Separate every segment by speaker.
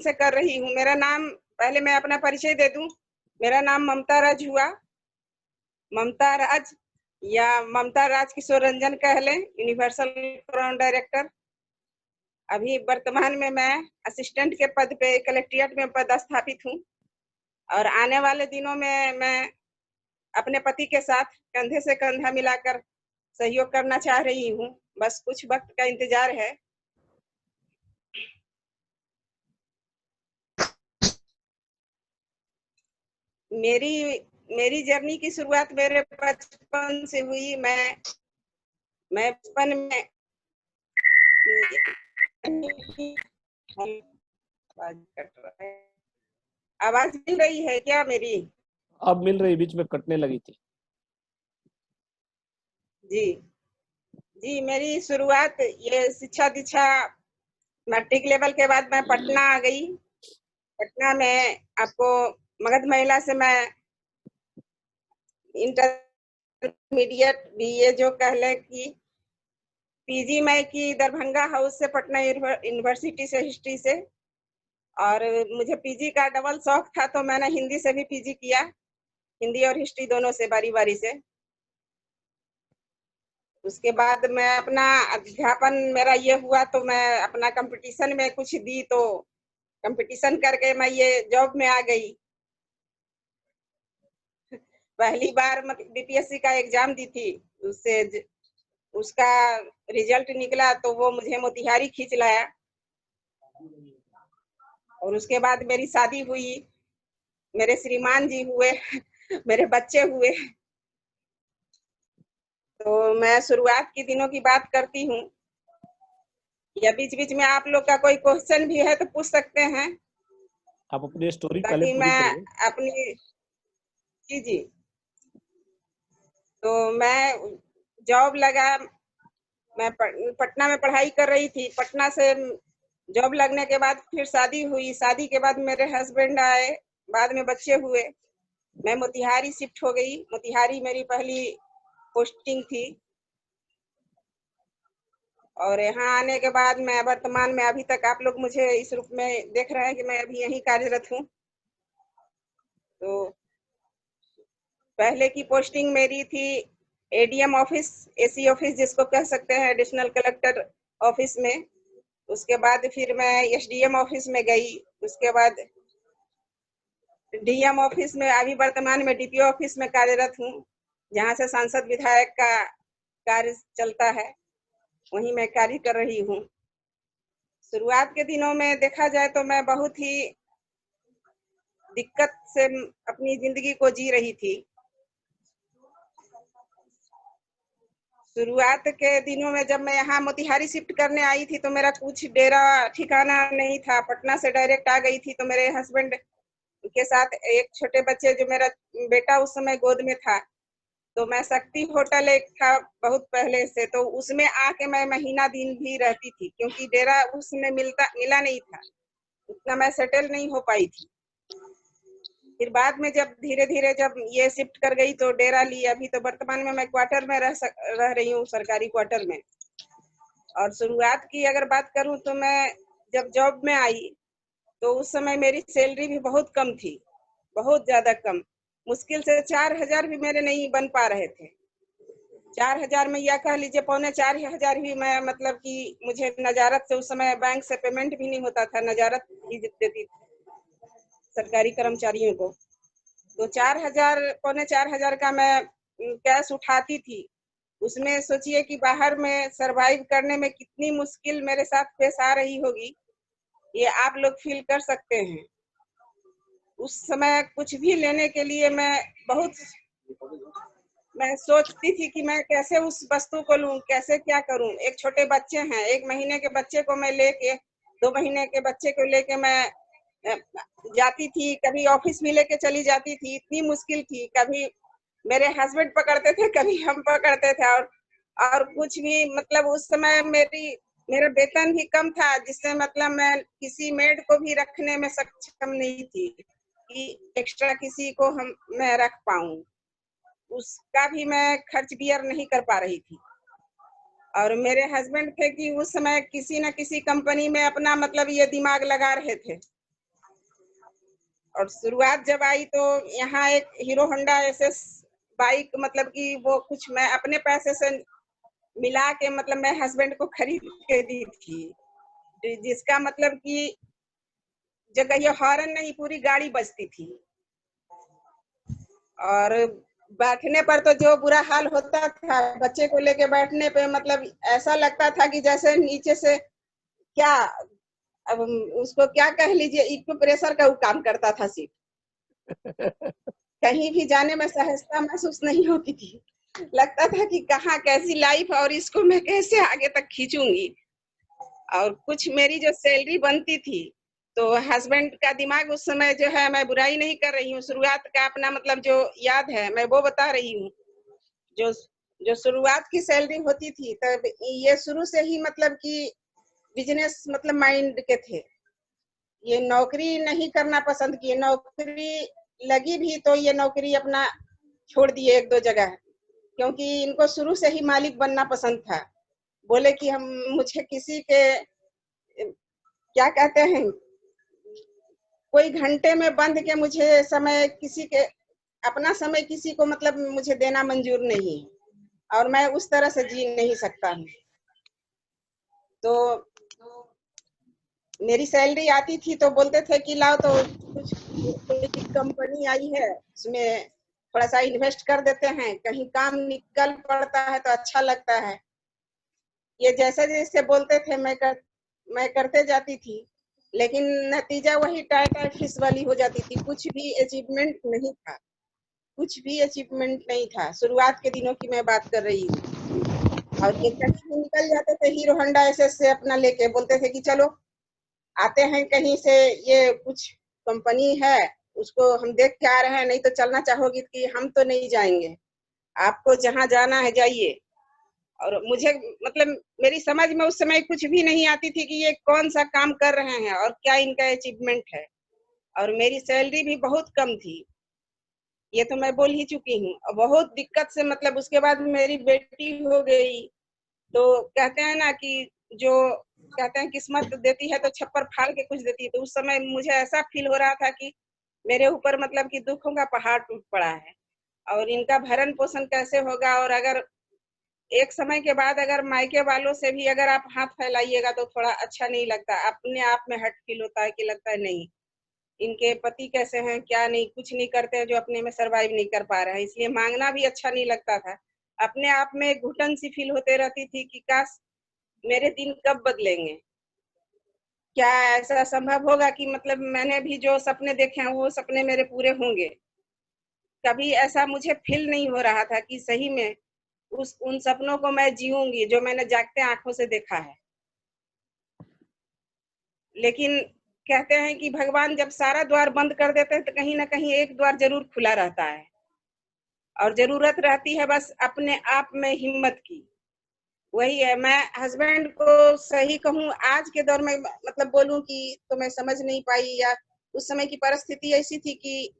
Speaker 1: से कर रही हूँ। मेरा नाम, पहले मैं अपना परिचय दे दूं। मेरा नाम ममता राज हुआ, ममता राज या ममता राज किशोर रंजन कह लें, यूनिवर्सल क्राउन डायरेक्टर। अभी वर्तमान में मैं असिस्टेंट के पद पे कलेक्ट्रेट में पदस्थापित हूँ और आने वाले दिनों में मैं अपने पति के साथ कंधे से कंधा मिलाकर सहयोग करना चाह रही हूँ। बस कुछ वक्त का इंतजार है। मेरी मेरी जर्नी की शुरुआत मेरे बचपन से हुई। मैं बचपन में आवाज मिल रही है क्या मेरी?
Speaker 2: अब मिल रही, बीच में कटने लगी थी।
Speaker 1: जी जी, मेरी शुरुआत ये शिक्षा दीक्षा मैट्रिक लेवल के बाद मैं पटना आ गई। पटना में आपको मगध महिला से मैं इंटरमीडिएट बीए जो कह लें कि पीजी मैं की दरभंगा हाउस से, पटना यूनिवर्सिटी से, हिस्ट्री से। और मुझे पीजी का डबल शौक था तो मैंने हिंदी से भी पीजी किया, हिंदी और हिस्ट्री दोनों से बारी बारी से। उसके बाद मैं अपना अध्यापन मेरा ये हुआ तो मैं अपना कंपटीशन में कुछ दी, तो कंपटीशन करके मैं ये जॉब में आ गई। पहली बार बीपीएससी का एग्जाम दी थी, उसका रिजल्ट निकला तो वो मुझे मोतिहारी खींच लाया। और उसके बाद मेरी शादी हुई, मेरे श्रीमान जी हुए मेरे बच्चे हुए। तो मैं शुरुआत के दिनों की बात करती हूँ, या बीच बीच में आप लोग का कोई क्वेश्चन भी है तो पूछ सकते हैं,
Speaker 2: आप अपनी स्टोरी पहले
Speaker 1: ताकि
Speaker 2: पूरी
Speaker 1: मैं
Speaker 2: करिए।
Speaker 1: अपनी जी तो मैं जॉब लगा, मैं पटना में पढ़ाई कर रही थी। पटना से जॉब लगने के बाद फिर शादी हुई। शादी के बाद मेरे हस्बैंड आए, बाद में बच्चे हुए। मैं मोतिहारी शिफ्ट हो गई। मोतिहारी मेरी पहली पोस्टिंग थी और यहाँ आने के बाद मैं वर्तमान में अभी तक आप लोग मुझे इस रूप में देख रहे हैं कि मैं अभी यहीं कार्यरत हूँ। तो पहले की पोस्टिंग मेरी थी एडीएम ऑफिस, एसी ऑफिस जिसको कह सकते हैं, एडिशनल कलेक्टर ऑफिस में। उसके बाद फिर मैं एसडीएम ऑफिस में गई। उसके बाद डीएम ऑफिस में, अभी वर्तमान में डीपीओ ऑफिस में कार्यरत हूँ, जहाँ से सांसद विधायक का कार्य चलता है, वहीं मैं कार्य कर रही हूँ। शुरुआत के दिनों में देखा जाए तो मैं बहुत ही दिक्कत से अपनी जिंदगी को जी रही थी। शुरुआत के दिनों में जब मैं यहाँ मोतिहारी शिफ्ट करने आई थी तो मेरा कुछ डेरा ठिकाना नहीं था। पटना से डायरेक्ट आ गई थी तो मेरे हस्बैंड के साथ एक छोटे बच्चे, जो मेरा बेटा उस समय गोद में था, तो मैं शक्ति होटल एक था बहुत पहले से, तो उसमें आके मैं महीना दिन भी रहती थी, क्योंकि डेरा उसमें मिला नहीं था, उतना मैं सेटल नहीं हो पाई थी। फिर बाद में जब धीरे धीरे जब ये शिफ्ट कर गई तो डेरा ली। अभी तो वर्तमान में मैं क्वार्टर में रह रही हूँ, सरकारी क्वार्टर में। और शुरुआत की अगर बात करूँ तो मैं जब जॉब में आई तो उस समय मेरी सैलरी भी बहुत कम थी, बहुत ज्यादा कम। मुश्किल से 4,000 भी मेरे नहीं बन पा रहे थे। 4,000 में या कह लीजिए 3,400 भी मैं, मतलब कि मुझे नजारत से, उस समय बैंक से पेमेंट भी नहीं होता था, नजारत ही देती थी सरकारी कर्मचारियों को। तो 4,000, 3,400 का मैं कैश उठाती थी। उसमें सोचिए कि बाहर में सरवाइव करने में कितनी मुश्किल मेरे साथ पेश आ रही होगी, ये आप लोग फील कर सकते हैं। उस समय कुछ भी लेने के लिए मैं सोचती थी कि मैं कैसे उस वस्तु को लूं, कैसे क्या करूं। एक छोटे बच्चे हैं, 1 महीने के बच्चे को मैं लेके, 2 महीने के बच्चे को लेके मैं जाती थी, कभी ऑफिस भी लेके चली जाती थी। इतनी मुश्किल थी, कभी मेरे हस्बैंड पकड़ते थे, कभी हम पकड़ते थे। और कुछ भी, मतलब उस समय मेरा वेतन भी कम था, जिससे मतलब मैं किसी मेड को भी रखने में सक्षम नहीं थी कि एक्स्ट्रा किसी को मैं रख पाऊं। उसका भी मैं खर्च बियर नहीं कर पा रही थी। और मेरे हस्बैंड थे कि उस समय किसी न किसी कंपनी में अपना, मतलब ये दिमाग लगा रहे थे और शुरुआत जब आई तो यहाँ एक हीरो होंडा एसएस बाइक मतलब कि वो कुछ मैं अपने पैसे से मिला के मतलब मैं हस्बैंड को खरीद के दी थी, जिसका मतलब कि जगह ये हॉर्न नहीं पूरी गाड़ी बजती थी। और बैठने पर तो जो बुरा हाल होता था, बच्चे को लेके बैठने पे मतलब ऐसा लगता था कि जैसे नीचे से क्या, अब उसको क्या कह लीजिए, इक्विप्रेशर का वो काम करता था सीट। कहीं भी जाने में सहजता महसूस नहीं होती थी। लगता था कि कहाँ कैसी लाइफ और इसको मैं कैसे आगे तक खींचूंगी। और कुछ मेरी जो सैलरी बनती थी तो हस्बैंड का दिमाग उस समय जो है, मैं बुराई नहीं कर रही हूँ, शुरुआत का अपना मतलब जो याद है मैं वो बता रही हूँ। जो जो शुरुआत की सैलरी होती थी तब ये शुरू से ही मतलब कि बिजनेस मतलब माइंड के थे। ये नौकरी नहीं करना पसंद किए, नौकरी लगी भी तो ये नौकरी अपना छोड़ दिए एक दो जगह, क्योंकि इनको शुरू से ही मालिक बनना पसंद था। बोले कि हम मुझे किसी के क्या कहते हैं, कोई घंटे में बंद के मुझे समय किसी के अपना समय किसी को मतलब मुझे देना मंजूर नहीं, और मैं उस तरह से जी नहीं सकता हूँ। तो मेरी सैलरी आती थी तो बोलते थे कि लाओ तो कुछ कोई कंपनी आई है उसमें थोड़ा सा इन्वेस्ट कर देते हैं, कहीं काम निकल पड़ता है तो अच्छा लगता है। ये जैसे जैसे बोलते थे मैं करते जाती थी, लेकिन नतीजा वही टाई टाई फिश वाली हो जाती थी। कुछ भी अचीवमेंट नहीं था, कुछ भी अचीवमेंट नहीं था। शुरुआत के दिनों की मैं बात कर रही हूँ। और ये कहीं भी निकल जाते थे हीरो होंडा एसएस से अपना लेके, बोलते थे कि चलो आते हैं कहीं से, ये कुछ कंपनी है उसको हम देख के आ रहे हैं, नहीं तो चलना चाहोगी कि हम तो नहीं जाएंगे, आपको जहाँ जाना है जाइए। और मुझे मतलब मेरी समझ में उस समय कुछ भी नहीं आती थी कि ये कौन सा काम कर रहे हैं और क्या इनका अचीवमेंट है। और मेरी सैलरी भी बहुत कम थी, ये तो मैं बोल ही चुकी हूँ। और बहुत दिक्कत से मतलब उसके बाद मेरी बेटी हो गई। तो कहते हैं ना कि जो कहते हैं किस्मत देती है तो छप्पर फाड़ के कुछ देती है, तो उस समय मुझे ऐसा फील हो रहा था कि मेरे ऊपर मतलब कि दुखों का पहाड़ टूट पड़ा है और इनका भरण पोषण कैसे होगा। और अगर एक समय के बाद अगर मायके वालों से भी अगर आप हाथ फैलाइएगा तो थोड़ा अच्छा नहीं लगता, अपने आप में हट फील होता है कि लगता है नहीं इनके पति कैसे हैं, क्या नहीं, कुछ नहीं करते हैं जो अपने में सरवाइव नहीं कर पा रहे हैं, इसलिए मांगना भी अच्छा नहीं लगता था। अपने आप में घुटन सी फील होते रहती थी कि काश मेरे दिन कब बदलेंगे, क्या ऐसा संभव होगा कि मतलब मैंने भी जो सपने देखे हैं वो सपने मेरे पूरे होंगे। कभी ऐसा मुझे फील नहीं हो रहा था कि सही में उस उन सपनों को मैं जीऊंगी जो मैंने जागते आंखों से देखा है। लेकिन कहते हैं कि भगवान जब सारा द्वार बंद कर देते हैं तो कहीं ना कहीं एक द्वार जरूर खुला रहता है, और जरूरत रहती है बस अपने आप में हिम्मत की। वही है, मैं हस्बैंड को सही कहूँ आज के दौर में मतलब बोलूं कि तो मैं समझ नहीं पाई, या उस समय की परिस्थिति ऐसी थी कि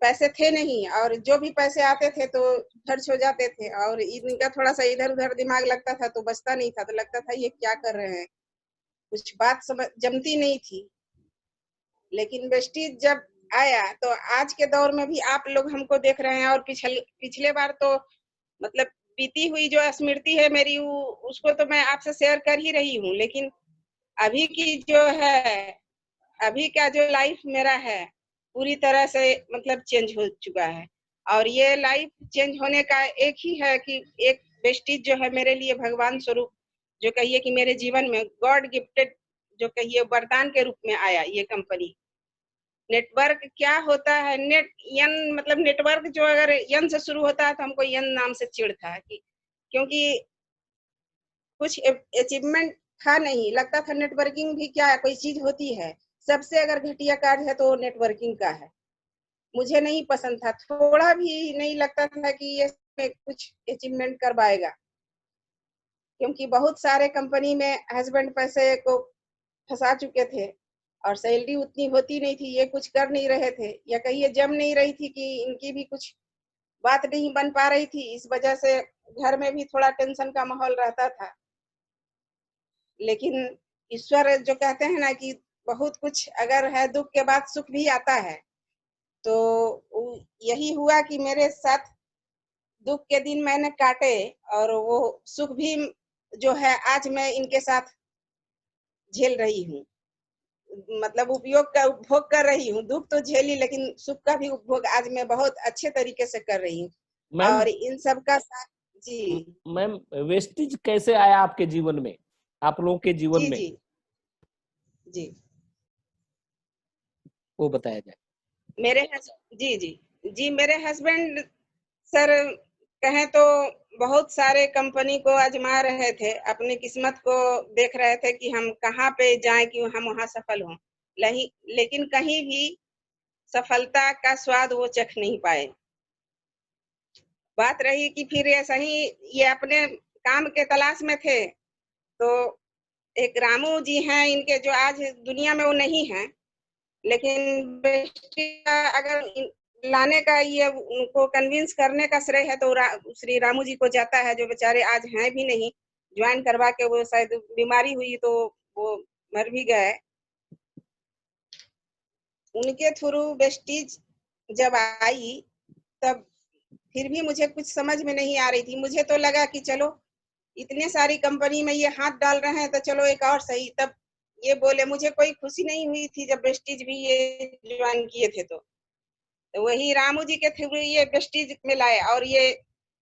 Speaker 1: पैसे थे नहीं, और जो भी पैसे आते थे तो खर्च हो जाते थे, और इनका थोड़ा सा इधर उधर दिमाग लगता था तो बचता नहीं था, तो लगता था ये क्या कर रहे हैं, कुछ बात समझ जमती नहीं थी। लेकिन वेस्टीज जब आया तो आज के दौर में भी आप लोग हमको देख रहे हैं, और पिछले बार तो मतलब बीती हुई जो स्मृति है मेरी उसको तो मैं आपसे शेयर कर ही रही हूँ, लेकिन अभी की जो है, अभी का जो लाइफ मेरा है पूरी तरह से मतलब चेंज हो चुका है। और ये लाइफ चेंज होने का एक ही है कि एक वेस्टीज जो है मेरे लिए भगवान स्वरूप, जो कहिए कि मेरे जीवन में गॉड गिफ्टेड, जो कहिए वरदान के रूप में आया ये कंपनी। नेटवर्क क्या होता है, नेट यन मतलब नेटवर्क जो अगर यन से शुरू होता है तो हमको यन नाम से चिढ़ था कि क्योंकि कुछ अचीवमेंट था नहीं, लगता था नेटवर्किंग भी क्या कोई चीज होती है। सबसे अगर घटिया कार्य है तो नेटवर्किंग का है, मुझे नहीं पसंद था, थोड़ा भी नहीं लगता था कि ये कुछ अचीवमेंट कर पाएगा। क्योंकि बहुत सारे कंपनी में हस्बैंड पैसे को फंसा चुके थे और सैलरी उतनी होती नहीं थी, ये कुछ कर नहीं रहे थे, या कहिए जम नहीं रही थी कि इनकी भी कुछ बात नहीं बन पा रही थी, इस वजह से घर में भी थोड़ा टेंशन का माहौल रहता था। लेकिन ईश्वर जो कहते हैं ना कि बहुत कुछ अगर है दुख के बाद सुख भी आता है, तो यही हुआ कि मेरे साथ दुख के दिन मैंने काटे और वो सुख भी जो है आज मैं इनके साथ झेल रही हूँ। मतलब उपभोग कर रही हूँ। दुख तो झेली लेकिन सुख का भी उपभोग आज मैं बहुत अच्छे तरीके से कर रही हूँ।
Speaker 2: मैम
Speaker 1: और इन सब का साथ जी
Speaker 2: मैम वेस्टेज कैसे आया आपके जीवन में, आप लोगों के जीवन
Speaker 1: जी
Speaker 2: में,
Speaker 1: जी जी
Speaker 2: वो बताया जाए।
Speaker 1: मेरे जी जी जी मेरे हस्बैंड सर कहें तो बहुत सारे कंपनी को आजमा रहे थे, अपनी किस्मत को देख रहे थे कि हम कहाँ पे जाएं कि हम वहां सफल हों। लेकिन कहीं भी सफलता का स्वाद वो चख नहीं पाए। बात रही कि फिर ऐसा ही ये अपने काम के तलाश में थे, तो एक रामू जी हैं इनके जो आज दुनिया में वो नहीं है, लेकिन बेटी का अगर लाने का ये उनको कन्विंस करने का श्रेय है तो श्री रामू जी को जाता है, जो बेचारे आज हैं भी नहीं। ज्वाइन करवा के वो शायद बीमारी हुई तो वो मर भी गए। उनके थ्रू वेस्टीज जब आई तब फिर भी मुझे कुछ समझ में नहीं आ रही थी। मुझे तो लगा कि चलो इतने सारी कंपनी में ये हाथ डाल रहे हैं तो चलो एक और सही। तब ये बोले, मुझे कोई खुशी नहीं हुई थी जब वेस्टीज भी ये ज्वाइन किए थे। तो वही रामू जी के थ्रू ये वेस्टीज में लाए और ये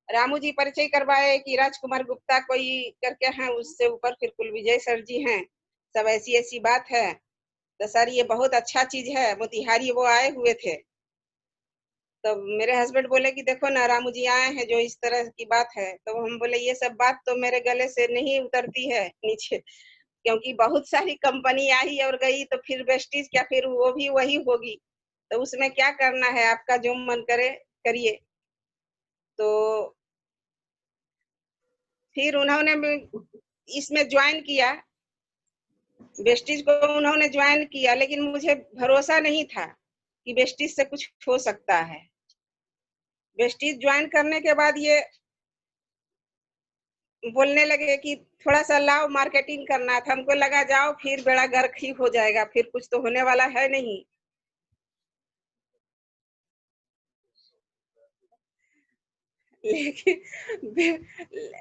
Speaker 1: रामू जी परिचय करवाए कि राजकुमार गुप्ता कोई करके हैं, उससे ऊपर फिर कुलविजय सर जी हैं। सब ऐसी ऐसी बात है। तो सर ये बहुत अच्छा चीज है, मोतिहारी वो आए हुए थे। तो मेरे हस्बैंड बोले कि देखो ना रामू जी आए हैं जो इस तरह की बात है। तो हम बोले ये सब बात तो मेरे गले से नहीं उतरती है नीचे, क्योंकि बहुत सारी कंपनी आई और गई तो फिर वेस्टीज क्या, फिर वो भी वही होगी। तो उसमें क्या करना है, आपका जो मन करे करिए। तो फिर उन्होंने भी इसमें ज्वाइन किया, वेस्टीज को उन्होंने ज्वाइन किया, लेकिन मुझे भरोसा नहीं था कि वेस्टीज से कुछ हो सकता है। वेस्टीज ज्वाइन करने के बाद ये बोलने लगे कि थोड़ा सा लाओ मार्केटिंग करना था। हमको लगा जाओ फिर बेड़ा गर्क ही हो जाएगा, फिर कुछ तो होने वाला है नहीं। लेकिन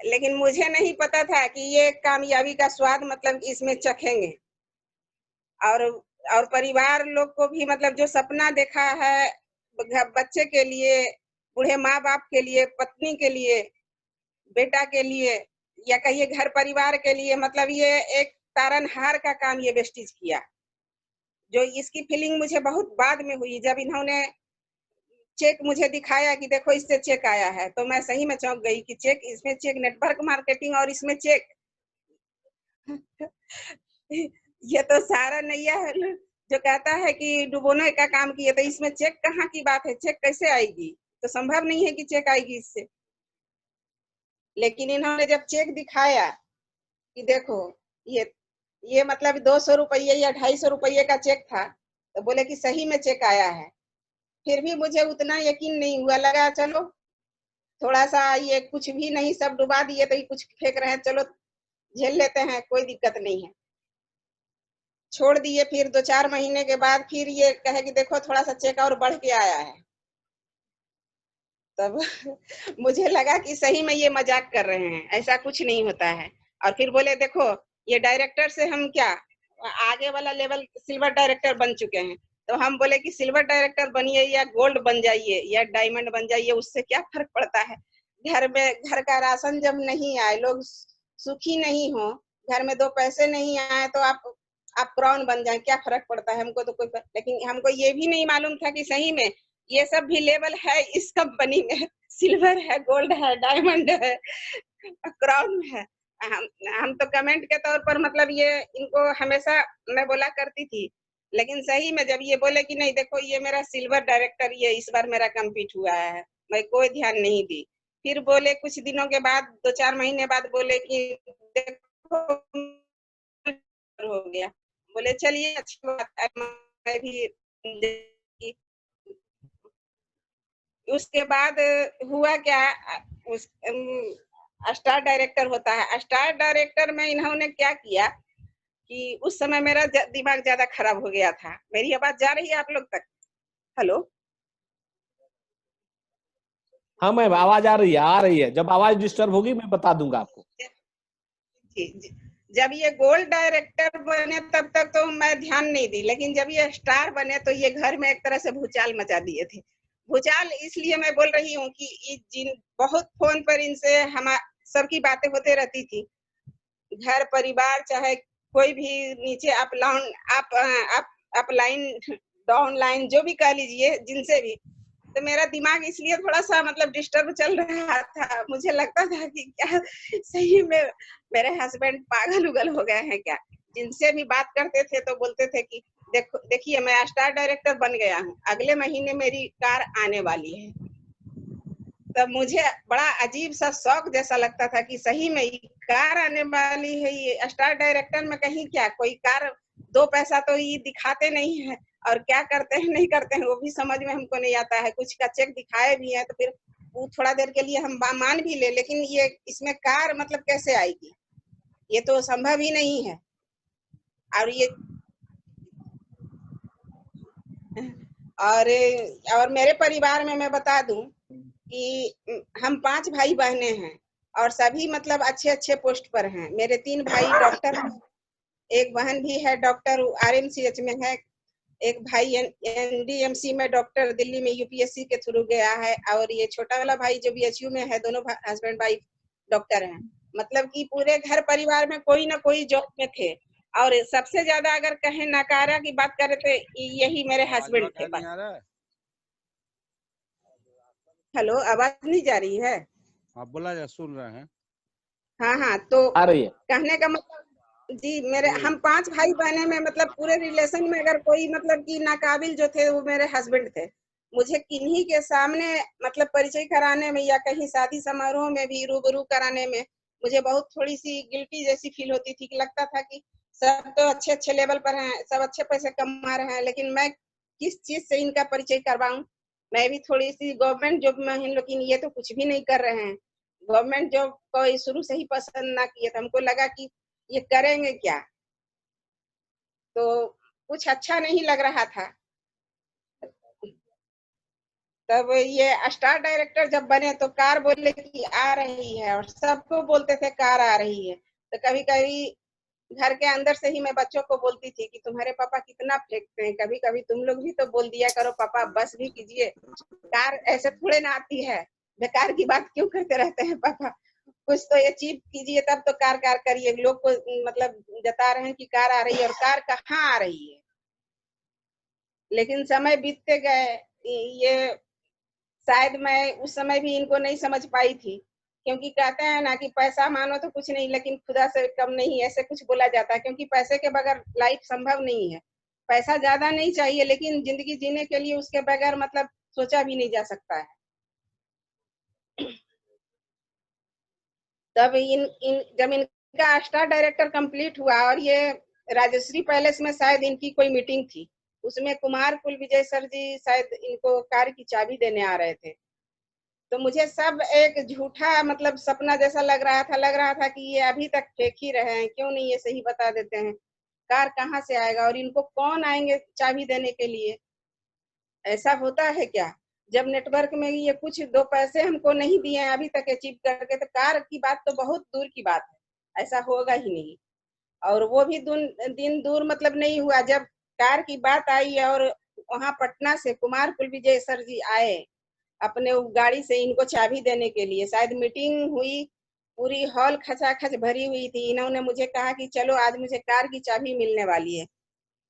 Speaker 1: लेकिन मुझे नहीं पता था कि ये कामयाबी का स्वाद मतलब इसमें चखेंगे। और और परिवार लोग को भी मतलब जो सपना देखा है बच्चे के लिए, बूढ़े माँ बाप के लिए, पत्नी के लिए, बेटा के लिए, या कहिए घर परिवार के लिए, मतलब ये एक तारनहार का काम ये वेस्टीज किया। जो इसकी फीलिंग मुझे बहुत बाद में हुई जब इन्होंने चेक मुझे दिखाया कि देखो इससे चेक आया है, तो मैं सही में चौंक गई कि चेक, इसमें चेक, नेटवर्क मार्केटिंग और इसमें चेक। ये तो सारा नैया है जो कहता है कि डुबोने का काम किए, तो इसमें चेक कहाँ की बात है, चेक कैसे आएगी? तो संभव नहीं है कि चेक आएगी इससे। लेकिन इन्होंने जब चेक दिखाया कि देखो ये मतलब 200 रुपये या 250 रुपये का चेक था, तो बोले कि सही में चेक आया है। फिर भी मुझे उतना यकीन नहीं हुआ, लगा चलो थोड़ा सा ये कुछ भी नहीं, सब डुबा दिए तो ये कुछ फेंक रहे हैं, चलो झेल लेते हैं, कोई दिक्कत नहीं है। छोड़ दिए। फिर 2-4 महीने के बाद फिर ये कहे कि देखो थोड़ा सा चेक और बढ़ के आया है। तब मुझे लगा कि सही में ये मजाक कर रहे हैं, ऐसा कुछ नहीं होता है। और फिर बोले देखो ये डायरेक्टर से हम क्या आगे वाला लेवल सिल्वर डायरेक्टर बन चुके हैं। तो हम बोले कि सिल्वर डायरेक्टर बनिए या गोल्ड बन जाइए या डायमंड बन जाइए, उससे क्या फर्क पड़ता है? घर में घर का राशन जब नहीं आए, लोग सुखी नहीं हो, घर में 2 पैसे नहीं आए, तो आप क्राउन बन जाए, क्या फर्क पड़ता है? हमको तो कोई लेकिन हमको ये भी नहीं मालूम था कि सही में ये सब भी लेवल है इस कंपनी में। सिल्वर है, गोल्ड है, डायमंड है, क्राउन है। हम हम तो कमेंट के तौर पर मतलब ये इनको हमेशा मैं बोला करती थी, लेकिन सही में जब ये बोले कि नहीं देखो ये मेरा सिल्वर डायरेक्टर ये इस बार मेरा कंप्लीट हुआ है, मैं कोई ध्यान नहीं दी। फिर बोले कुछ दिनों के बाद, 2-4 महीने बाद बोले कि देखो हो गया। बोले चलिए अच्छी बात है, मैं भी उसके बाद हुआ क्या, उस स्टार डायरेक्टर होता है, स्टार डायरेक्टर में इन्होंने क्या किया कि उस समय मेरा दिमाग ज्यादा खराब हो गया था। मेरी आवाज जा रही है आप लोग तक? हेलो।
Speaker 2: हाँ मैम, आवाज आ रही है। जब आवाज डिस्टर्ब होगी मैं बता दूंगा आपको।
Speaker 1: जी। जब ये गोल्ड डायरेक्टर बने तब तक तो मैं ध्यान नहीं दी, लेकिन जब ये स्टार बने तो ये घर में एक तरह से भूचाल मचा दिए थे। भूचाल इसलिए मैं बोल रही हूँ कि जिन बहुत फोन पर इनसे हम सबकी बातें होते रहती थी, घर परिवार चाहे कोई भी नीचे अप लाइन डाउन लाइन जो भी कह लीजिए, जिनसे भी, तो मेरा दिमाग इसलिए थोड़ा सा मतलब डिस्टर्ब चल रहा था। मुझे लगता था कि क्या सही में मेरे हस्बैंड पागल उगल हो गए हैं क्या। जिनसे भी बात करते थे तो बोलते थे कि देखिए मैं स्टार डायरेक्टर बन गया हूँ, अगले महीने मेरी कार आने वाली है। तब मुझे बड़ा अजीब सा शौक जैसा लगता था कि सही में कार आने वाली है। ये स्टार डायरेक्टर में कहीं क्या कोई कार, दो पैसा तो ये दिखाते नहीं है, और क्या करते हैं नहीं करते हैं वो भी समझ में हमको नहीं आता है। कुछ का चेक दिखाए भी है तो फिर वो थोड़ा देर के लिए हम मान भी ले, लेकिन ये इसमें कार मतलब कैसे आएगी, ये तो संभव ही नहीं है। और ये और और मेरे परिवार में मैं बता दूं कि हम 5 भाई बहने हैं, और सभी मतलब अच्छे अच्छे पोस्ट पर हैं। मेरे 3 भाई डॉक्टर हैं, एक बहन भी है डॉक्टर आरएमसीएच में है, एक भाई एनडीएमसी में डॉक्टर दिल्ली में यूपीएससी के थ्रू गया है, और ये छोटा वाला भाई जो बीएचयू में है, दोनों हस्बैंड वाइफ डॉक्टर हैं। मतलब कि पूरे घर परिवार में कोई ना कोई जॉब में थे, और सबसे ज्यादा अगर कहें नकारा की बात करें तो यही मेरे हस्बैंड थे बस। हेलो, आवाज नहीं जा रही है?
Speaker 3: आप बोला जा, सुन रहे हैं।
Speaker 1: हाँ, तो
Speaker 2: आ रही है।
Speaker 1: कहने का मतलब जी, मेरे हम 5 भाई बहने में मतलब पूरे रिलेशन में अगर कोई मतलब कि नाकाबिल जो थे वो मेरे हस्बैंड थे। मुझे किन्हीं के सामने मतलब परिचय कराने में या कहीं शादी समारोह में भी रूबरू कराने में मुझे बहुत थोड़ी सी गिल्टी जैसी फील होती थी, कि लगता था कि सब तो अच्छे अच्छे लेवल पर हैं, सब अच्छे पैसे कमा रहे हैं, लेकिन मैं किस चीज से इनका परिचय करवाऊं। मैं भी थोड़ी सी गवर्नमेंट जॉब में हूँ, लेकिन ये तो कुछ भी नहीं कर रहे हैं। गवर्नमेंट जॉब को शुरू से ही पसंद ना किए, तो हमको लगा कि ये करेंगे क्या, तो कुछ अच्छा नहीं लग रहा था। तब ये स्टार डायरेक्टर जब बने तो कार बोले कि आ रही है, और सबको बोलते थे कार आ रही है। तो कभी कभी घर के अंदर से ही मैं बच्चों को बोलती थी कि तुम्हारे पापा कितना फेंकते हैं, कभी कभी तुम लोग भी तो बोल दिया करो पापा बस भी कीजिए, कार ऐसे थोड़े ना आती है, बेकार की बात क्यों करते रहते हैं पापा, कुछ तो अचीव कीजिए तब तो कार कार करिए। लोग को मतलब जता रहे हैं कि कार आ रही है, और कार कहाँ आ रही है। लेकिन समय बीतते गए, ये शायद मैं उस समय भी इनको नहीं समझ पाई थी, क्योंकि कहते हैं ना कि पैसा मानो तो कुछ नहीं, लेकिन खुदा से कम नहीं, ऐसे कुछ बोला जाता है। क्योंकि पैसे के बगैर लाइफ संभव नहीं है। पैसा ज्यादा नहीं चाहिए, लेकिन जिंदगी जीने के लिए उसके बगैर मतलब सोचा भी नहीं जा सकता है। तब इन इन जब इनका स्टार डायरेक्टर कंप्लीट हुआ, और ये राजश्री पैलेस में शायद इनकी कोई मीटिंग थी, उसमें कुमार कुल विजय सर जी शायद इनको कार की चाबी देने आ रहे थे। तो मुझे सब एक झूठा मतलब सपना जैसा लग रहा था कि ये अभी तक फेंक ही रहे हैं, क्यों नहीं ये सही बता देते हैं कार कहाँ से आएगा, और इनको कौन आएंगे चाबी देने के लिए। ऐसा होता है क्या, जब नेटवर्क में ये कुछ दो पैसे हमको नहीं दिए हैं अभी तक अचीव करके, तो कार की बात तो बहुत दूर की बात है, ऐसा होगा ही नहीं। और वो भी दिन दूर मतलब नहीं हुआ, जब कार की बात आई और वहां पटना से कुमार कुल विजय सर जी आए अपने गाड़ी से इनको चाबी देने के लिए। शायद मीटिंग हुई, पूरी हॉल खचाखच भरी हुई थी। इन्होंने मुझे कहा कि चलो आज मुझे कार की चाबी मिलने वाली है।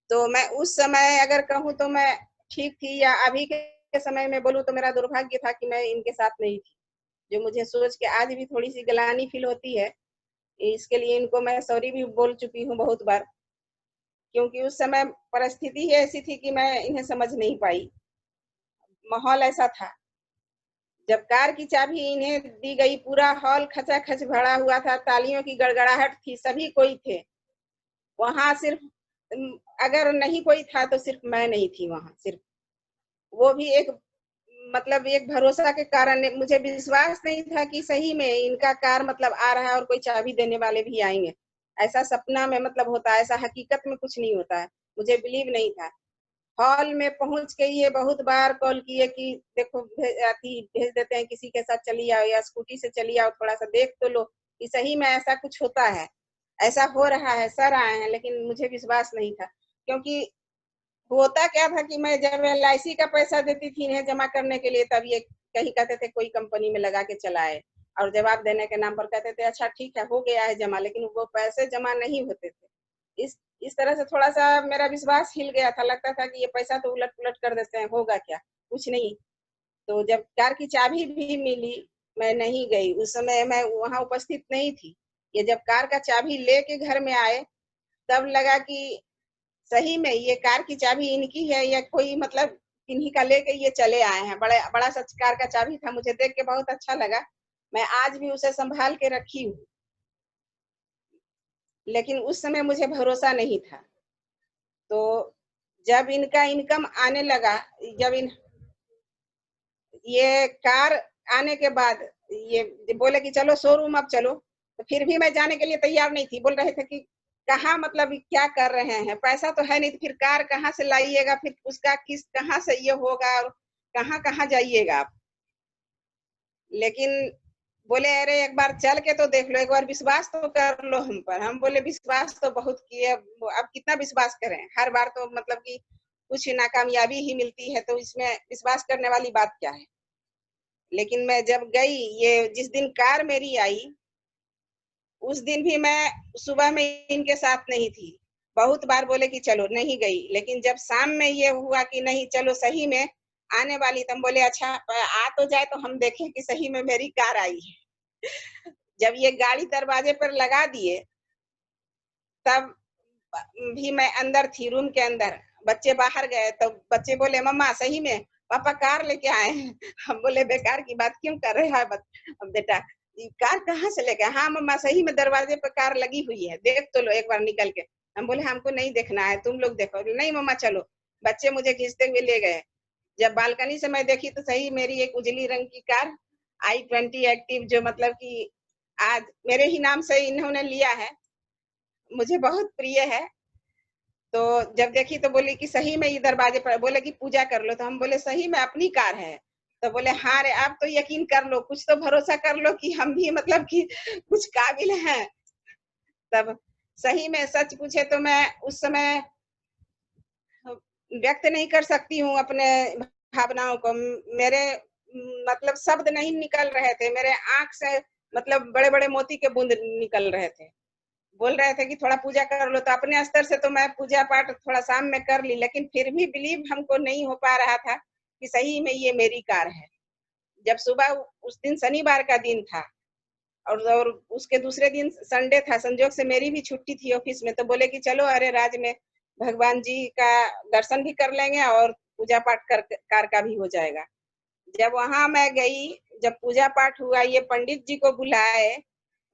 Speaker 1: तो मैं उस समय अगर कहूँ तो मैं ठीक थी, या अभी के समय में बोलूँ तो मेरा दुर्भाग्य था कि मैं इनके साथ नहीं थी, जो मुझे सोच के आज भी थोड़ी सी गलानी फील होती है। इसके लिए इनको मैं सॉरी भी बोल चुकी हूँ बहुत बार, क्योंकि उस समय परिस्थिति ही ऐसी थी कि मैं इन्हें समझ नहीं पाई, माहौल ऐसा था। जब कार की चाबी इन्हें दी गई, पूरा हॉल खचाखच भरा हुआ था, तालियों की गड़गड़ाहट थी, सभी कोई थे वहां। सिर्फ अगर नहीं कोई था तो सिर्फ मैं नहीं थी वहां, सिर्फ वो भी एक मतलब एक भरोसा के कारण। मुझे विश्वास नहीं था कि सही में इनका कार मतलब आ रहा है और कोई चाबी देने वाले भी आएंगे। ऐसा सपना में मतलब होता है, ऐसा हकीकत में कुछ नहीं होता है, मुझे बिलीव नहीं था। हॉल में पहुंच के ये बहुत बार कॉल किए कि देखो भेज देते हैं किसी के साथ, चली आओ या स्कूटी से चली आओ, थोड़ा सा देख तो लो कि सही में ऐसा कुछ होता है, ऐसा हो रहा है। सर आए हैं, लेकिन मुझे विश्वास नहीं था, क्योंकि होता क्या था कि मैं जब LIC का पैसा देती थी इन्हें जमा करने के लिए, तब ये कहीं कहते थे कोई कंपनी में लगा के चलाए, और जवाब देने के नाम पर कहते थे अच्छा ठीक है हो गया है जमा, लेकिन वो पैसे जमा नहीं होते थे। इस तरह से थोड़ा सा मेरा विश्वास हिल गया था, लगता था कि ये पैसा तो उलट पुलट कर देते हैं, होगा क्या, कुछ नहीं। तो जब कार की चाबी भी मिली, मैं नहीं गई, उस समय मैं वहां उपस्थित नहीं थी। ये जब कार का चाबी लेके घर में आए, तब लगा कि सही में ये कार की चाबी इनकी है या कोई मतलब इन्हीं का लेके ये चले आए हैं। बड़ा बड़ा सा कार का चाबी था, मुझे देख के बहुत अच्छा लगा, मैं आज भी उसे संभाल के रखी हूँ। लेकिन उस समय मुझे भरोसा नहीं था। तो जब इनका इनकम आने लगा, जब ये कार आने के बाद ये बोले कि चलो शोरूम अब चलो, तो फिर भी मैं जाने के लिए तैयार नहीं थी। बोल रहे थे कि कहाँ मतलब क्या कर रहे हैं, पैसा तो है नहीं, तो फिर कार कहाँ से लाइएगा, फिर उसका किस्त कहाँ से ये होगा, और कहाँ कहाँ जाइएगा आप। लेकिन बोले अरे एक बार चल के तो देख लो, एक बार विश्वास तो कर लो हम पर। हम बोले विश्वास तो बहुत किए, अब कितना विश्वास करें, हर बार तो मतलब कि कुछ नाकामयाबी ही मिलती है, तो इसमें विश्वास करने वाली बात क्या है। लेकिन मैं जब गई, ये जिस दिन कार मेरी आई, उस दिन भी मैं सुबह में इनके साथ नहीं थी। बहुत बार बोले कि चलो, नहीं गई। लेकिन जब शाम में ये हुआ कि नहीं चलो सही में आने वाली, तब बोले अच्छा आ तो जाए तो हम देखें कि सही में मेरी कार आई है। जब ये गाड़ी दरवाजे पर लगा दिए, तब भी मैं अंदर थी, रूम के अंदर। बच्चे बाहर गए तो बच्चे बोले मम्मा सही में पापा कार लेके आए हैं। हम बोले बेकार की बात क्यों कर रहे हैं बेटा, कार कहाँ से लेके? हाँ मम्मा सही में दरवाजे पर कार लगी हुई है, देख तो लो एक बार निकल के। हम बोले हमको नहीं देखना है, तुम लोग देखो। नहीं मम्मा चलो। बच्चे मुझे खींचते हुए ले गए। जब बालकनी से मैं देखी तो सही मेरी एक उजली रंग की कार I-20 एक्टिव, जो मतलब कि आज मेरे ही नाम से इन्होंने लिया है, मुझे बहुत प्रिय है। तो जब देखी तो बोली कि सही में ये दरवाजे पर, बोले कि पूजा कर लो। तो हम बोले सही में अपनी कार है? तो बोले हाँ रे, आप तो यकीन कर लो, कुछ तो भरोसा कर लो कि हम भी मतलब कि कुछ काबिल हैं। तब सही में सच पूछे तो मैं उस समय व्यक्त नहीं कर सकती हूँ अपने भावनाओं को। मेरे मतलब शब्द नहीं निकल रहे थे, मेरे आंख से मतलब बड़े बड़े मोती के बूंद निकल रहे थे। बोल रहे थे कि थोड़ा पूजा कर लो, तो अपने स्तर से तो मैं पूजा पाठ थोड़ा शाम में कर ली, लेकिन फिर भी बिलीव हमको नहीं हो पा रहा था कि सही में ये मेरी कार है। जब सुबह उस दिन शनिवार का दिन था, और उसके दूसरे दिन संडे था, संजोग से मेरी भी छुट्टी थी ऑफिस में, तो बोले कि चलो अरे राज में भगवान जी का दर्शन भी कर लेंगे और पूजा पाठ कार का भी हो जाएगा। जब वहां मैं गई, जब पूजा पाठ हुआ, ये पंडित जी को बुलाए,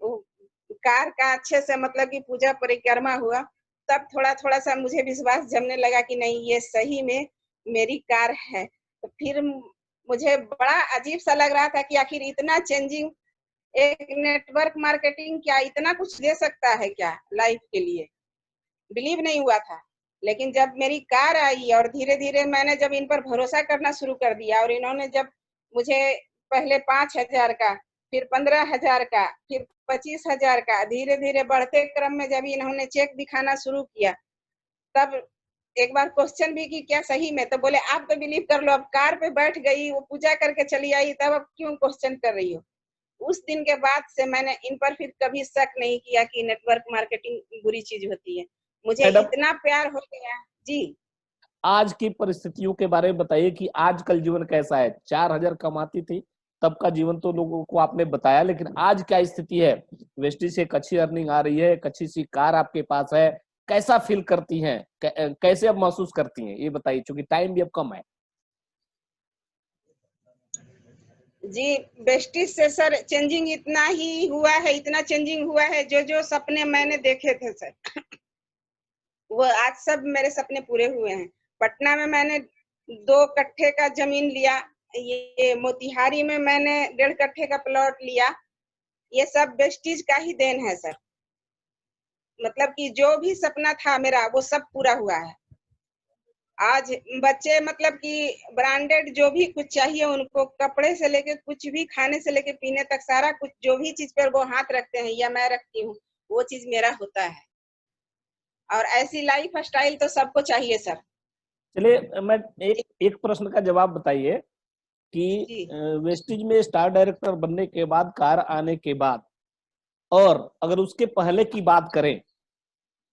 Speaker 1: कार का अच्छे से मतलब कि पूजा परिक्रमा हुआ, तब थोड़ा थोड़ा सा मुझे विश्वास जमने लगा कि नहीं ये सही में मेरी कार है। तो फिर मुझे बड़ा अजीब सा लग रहा था कि आखिर इतना चेंजिंग एक नेटवर्क मार्केटिंग क्या इतना कुछ दे सकता है क्या लाइफ के लिए, बिलीव नहीं हुआ था। लेकिन जब मेरी कार आई और धीरे धीरे मैंने जब इन पर भरोसा करना शुरू कर दिया, और इन्होंने जब मुझे पहले 5,000 का, फिर 15,000 का, फिर 25,000 का, धीरे धीरे बढ़ते क्रम में जब इन्होंने चेक दिखाना शुरू किया, तब एक बार क्वेश्चन भी की क्या सही में? तो बोले आप तो बिलीव कर लो, अब कार पे बैठ गई, वो पूजा करके चली आई, तब अब क्यों क्वेश्चन कर रही हो? उस दिन के बाद से मैंने इन पर फिर कभी शक नहीं किया कि नेटवर्क मार्केटिंग बुरी चीज होती है। मुझे
Speaker 2: मैडम,
Speaker 1: इतना प्यार हो गया जी।
Speaker 2: आज की परिस्थितियों के बारे में बताइए कि आजकल जीवन कैसा है। 4,000 कमाती थी तब का जीवन तो लोगों को आपने बताया, लेकिन आज क्या स्थिति है? वेस्टी से एक अच्छी अर्निंग आ रही है, एक अच्छी सी कार आपके पास है, कैसा फील करती हैं? कैसे अब महसूस करती हैं, ये बताइए, क्योंकि टाइम भी अब कम है।
Speaker 1: जी, बेस्टिस से सर चेंजिंग इतना ही हुआ है, इतना चेंजिंग हुआ है, जो जो सपने मैंने देखे थे सर, वो आज सब मेरे सपने पूरे हुए हैं। पटना में मैंने 2 कट्ठे का जमीन लिया, ये मोतिहारी में मैंने 1.5 कट्ठे का प्लॉट लिया। ये सब बेस्टीज का ही देन है सर। मतलब कि जो भी सपना था मेरा वो सब पूरा हुआ है। आज बच्चे मतलब कि ब्रांडेड जो भी कुछ चाहिए उनको, कपड़े से लेके कुछ भी, खाने से लेके पीने तक, सारा कुछ जो भी चीज पर वो हाथ रखते हैं या मैं रखती हूँ, वो चीज मेरा होता है। और ऐसी लाइफ स्टाइल तो सबको चाहिए सर।
Speaker 2: चलिए, मैं एक एक प्रश्न का जवाब बताइए कि
Speaker 1: जी
Speaker 2: वेस्टिज में स्टार डायरेक्टर बनने के बाद, कार आने के बाद, और अगर उसके पहले की बात करें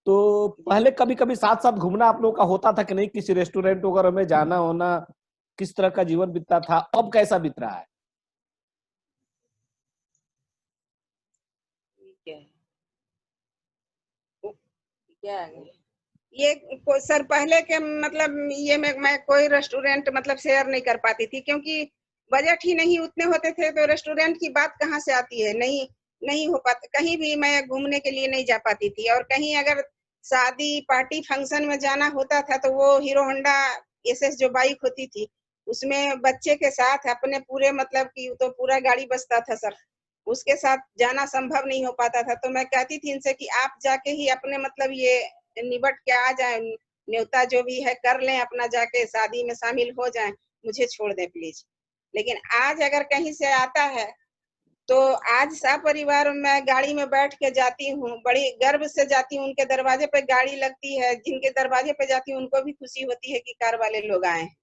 Speaker 2: तो
Speaker 1: जी
Speaker 2: पहले कभी कभी साथ साथ घूमना आप लोगों का होता था कि नहीं? किसी रेस्टोरेंट वगैरह में जाना होना, किस तरह का जीवन बीतता था, अब कैसा बीत रहा है?
Speaker 1: ठीक है। क्या है? ये सर पहले के मतलब ये मैं कोई रेस्टोरेंट मतलब शेयर नहीं कर पाती थी, क्योंकि बजट ही नहीं उतने होते थे, तो रेस्टोरेंट की बात कहाँ से आती है? नहीं, नहीं हो पाता। कहीं भी मैं घूमने के लिए नहीं जा पाती थी, और कहीं अगर शादी पार्टी फंक्शन में जाना होता था तो वो हीरो होंडा एसएस जो बाइक होती थी, उसमें बच्चे के साथ अपने पूरे मतलब कि तो पूरा गाड़ी बसता था सर, उसके साथ जाना संभव नहीं हो पाता था। तो मैं कहती थी इनसे कि आप जाके ही अपने मतलब ये निबट के आ जाए, न्योता जो भी है कर लें, अपना जाके शादी में शामिल हो जाएं, मुझे छोड़ दें प्लीज। लेकिन आज अगर कहीं से आता है तो आज सपरिवार मैं गाड़ी में बैठ के जाती हूँ, बड़ी गर्व से जाती हूँ। उनके दरवाजे पे गाड़ी लगती है, जिनके दरवाजे पे जाती हूँ उनको भी खुशी होती है कि कार वाले लोग आए हैं।